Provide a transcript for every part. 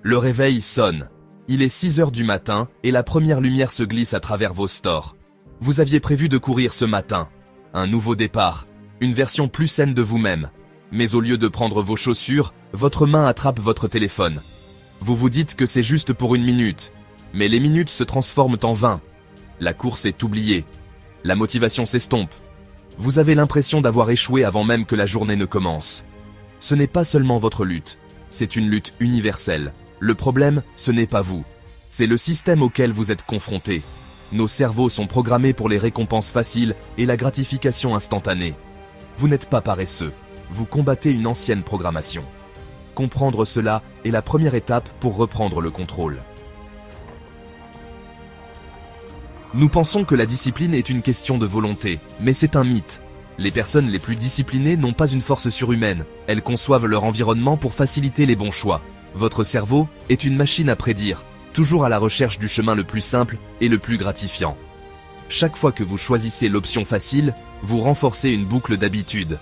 Le réveil sonne. Il est 6 heures du matin et la première lumière se glisse à travers vos stores. Vous aviez prévu de courir ce matin. Un nouveau départ, une version plus saine de vous-même. Mais au lieu de prendre vos chaussures, votre main attrape votre téléphone. Vous vous dites que c'est juste pour 1 minute. Mais les minutes se transforment en 20. La course est oubliée. La motivation s'estompe. Vous avez l'impression d'avoir échoué avant même que la journée ne commence. Ce n'est pas seulement votre lutte, c'est une lutte universelle. Le problème, ce n'est pas vous. C'est le système auquel vous êtes confronté. Nos cerveaux sont programmés pour les récompenses faciles et la gratification instantanée. Vous n'êtes pas paresseux. Vous combattez une ancienne programmation. Comprendre cela est la première étape pour reprendre le contrôle. Nous pensons que la discipline est une question de volonté, mais c'est un mythe. Les personnes les plus disciplinées n'ont pas une force surhumaine. Elles conçoivent leur environnement pour faciliter les bons choix. Votre cerveau est une machine à prédire, toujours à la recherche du chemin le plus simple et le plus gratifiant. Chaque fois que vous choisissez l'option facile, vous renforcez une boucle d'habitude.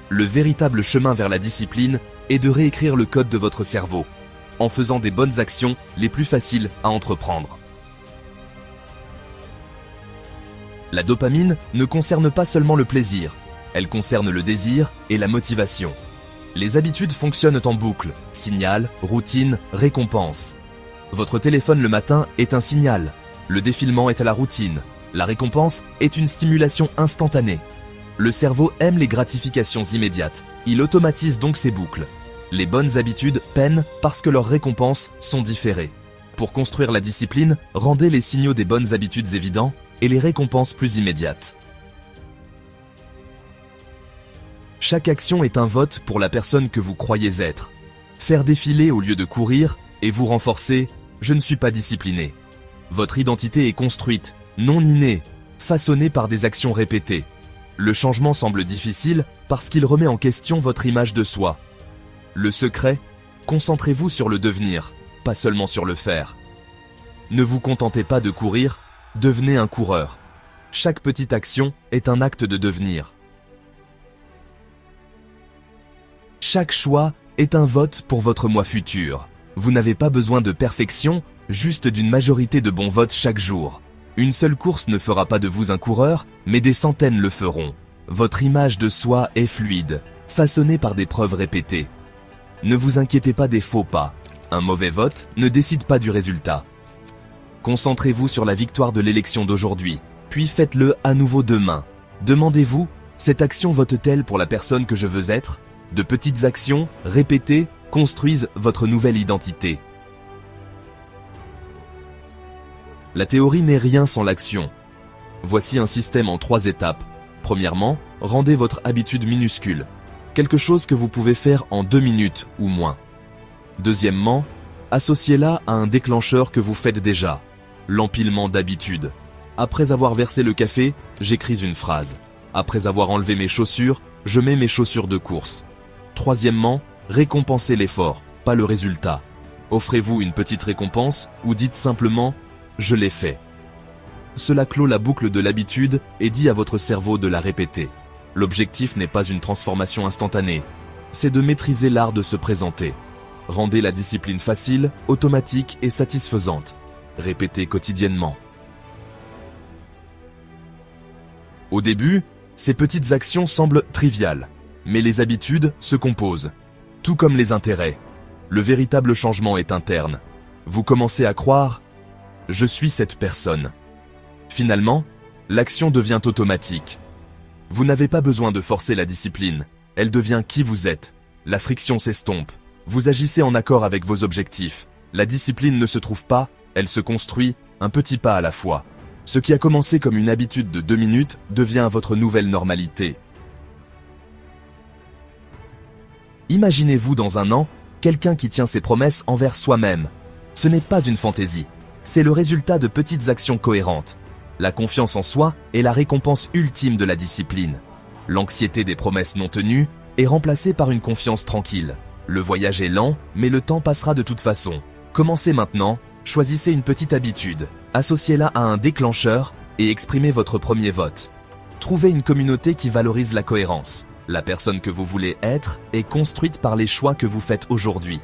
Le véritable chemin vers la discipline est de réécrire le code de votre cerveau, en faisant des bonnes actions les plus faciles à entreprendre. La dopamine ne concerne pas seulement le plaisir, elle concerne le désir et la motivation. Les habitudes fonctionnent en boucle, signal, routine, récompense. Votre téléphone le matin est un signal, le défilement est à la routine, la récompense est une stimulation instantanée. Le cerveau aime les gratifications immédiates, il automatise donc ces boucles. Les bonnes habitudes peinent parce que leurs récompenses sont différées. Pour construire la discipline, rendez les signaux des bonnes habitudes évidents et les récompenses plus immédiates. Chaque action est un vote pour la personne que vous croyez être. Faire défiler au lieu de courir et vous renforcer « je ne suis pas discipliné ». Votre identité est construite, non innée, façonnée par des actions répétées. Le changement semble difficile parce qu'il remet en question votre image de soi. Le secret, concentrez-vous sur le devenir, pas seulement sur le faire. Ne vous contentez pas de courir, devenez un coureur. Chaque petite action est un acte de devenir. Chaque choix est un vote pour votre moi futur. Vous n'avez pas besoin de perfection, juste d'une majorité de bons votes chaque jour. Une seule course ne fera pas de vous un coureur, mais des centaines le feront. Votre image de soi est fluide, façonnée par des preuves répétées. Ne vous inquiétez pas des faux pas. Un mauvais vote ne décide pas du résultat. Concentrez-vous sur la victoire de l'élection d'aujourd'hui, puis faites-le à nouveau demain. Demandez-vous, cette action vote-t-elle pour la personne que je veux être ? De petites actions, répétées, construisent votre nouvelle identité. La théorie n'est rien sans l'action. Voici un système en 3 étapes. Premièrement, rendez votre habitude minuscule. Quelque chose que vous pouvez faire en 2 minutes ou moins. Deuxièmement, associez-la à un déclencheur que vous faites déjà. L'empilement d'habitudes. Après avoir versé le café, j'écris une phrase. Après avoir enlevé mes chaussures, je mets mes chaussures de course. Troisièmement, récompensez l'effort, pas le résultat. Offrez-vous une petite récompense ou dites simplement « je l'ai fait ». Cela clôt la boucle de l'habitude et dit à votre cerveau de la répéter. L'objectif n'est pas une transformation instantanée, c'est de maîtriser l'art de se présenter. Rendez la discipline facile, automatique et satisfaisante. Répétez quotidiennement. Au début, ces petites actions semblent triviales, mais les habitudes se composent, tout comme les intérêts. Le véritable changement est interne. Vous commencez à croire « je suis cette personne ». Finalement, l'action devient automatique. Vous n'avez pas besoin de forcer la discipline, elle devient qui vous êtes. La friction s'estompe, vous agissez en accord avec vos objectifs. La discipline ne se trouve pas, elle se construit, un petit pas à la fois. Ce qui a commencé comme une habitude de 2 minutes devient votre nouvelle normalité. Imaginez-vous dans un an, quelqu'un qui tient ses promesses envers soi-même. Ce n'est pas une fantaisie, c'est le résultat de petites actions cohérentes. La confiance en soi est la récompense ultime de la discipline. L'anxiété des promesses non tenues est remplacée par une confiance tranquille. Le voyage est lent, mais le temps passera de toute façon. Commencez maintenant, choisissez une petite habitude, associez-la à un déclencheur et exprimez votre premier vote. Trouvez une communauté qui valorise la cohérence. La personne que vous voulez être est construite par les choix que vous faites aujourd'hui.